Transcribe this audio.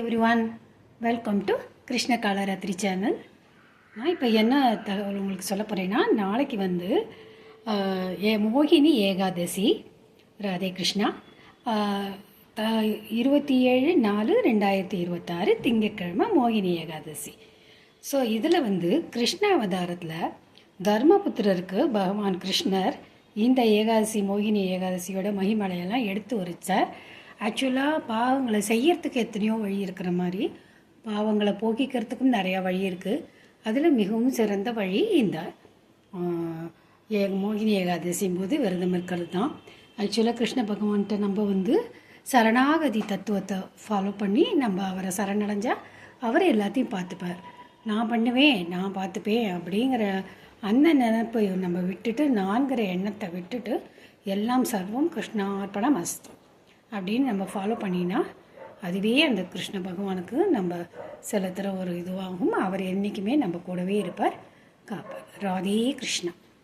Everyone, welcome to Krishna Kalaratri channel. நான் இப்போ என்ன தகவல் உங்களுக்கு சொல்ல போகிறேன்னா, நாளைக்கு வந்து மோகினி ஏகாதசி. ராதே கிருஷ்ணா. 27/4/2026 திங்கட்கிழமை மோகினி ஏகாதசி. ஸோ இதில் வந்து கிருஷ்ண அவதாரத்தில் தர்மபுத்திரருக்கு பகவான் கிருஷ்ணர் இந்த ஏகாதசி மோகினி ஏகாதசியோட மகிமலையெல்லாம் எடுத்து வச்சார். ஆக்சுவலாக பாவங்களை செய்யறதுக்கு எத்தனையோ வழி இருக்கிற மாதிரி பாவங்களை போக்கிக்கிறதுக்கும் நிறையா வழி இருக்குது. அதில் மிகவும் சிறந்த வழி இந்த மோகினி ஏகாதசியும் போது விரதம் இருக்கிறது தான். ஆக்சுவலாக கிருஷ்ண பகவான்கிட்ட நம்ம வந்து சரணாகதி தத்துவத்தை ஃபாலோ பண்ணி நம்ம அவரை சரணடைஞ்சால் அவர் எல்லாத்தையும் பார்த்துப்பார். நான் பண்ணுவேன், நான் பார்த்துப்பேன் அப்படிங்கிற அந்த நினைப்பை நம்ம விட்டுட்டு, நான்கிற எண்ணத்தை விட்டுட்டு எல்லாம் சர்வம் கிருஷ்ணார்ப்பணம் அஸ்து அப்படின்னு நம்ம ஃபாலோ பண்ணினா அதுவே அந்த கிருஷ்ண பகவானுக்கு நம்ம செலுத்துகிற ஒரு இதுவாகும். அவர் என்றைக்குமே நம்ம கூடவே இருப்பார், காப்பார். ராதே கிருஷ்ணா.